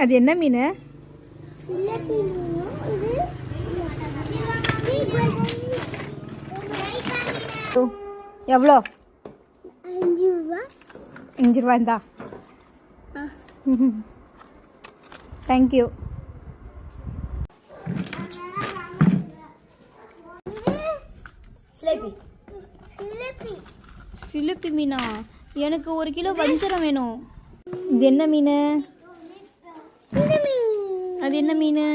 அது என்ன மீன்? எவ்வளோ? 5 ரூபா இருந்தா. தேங்க்யூ. சிலுப்பி மீனா? எனக்கு 1 கிலோ வஞ்சரம் வேணும். இது என்ன மீன்? அது என்ன மீன்?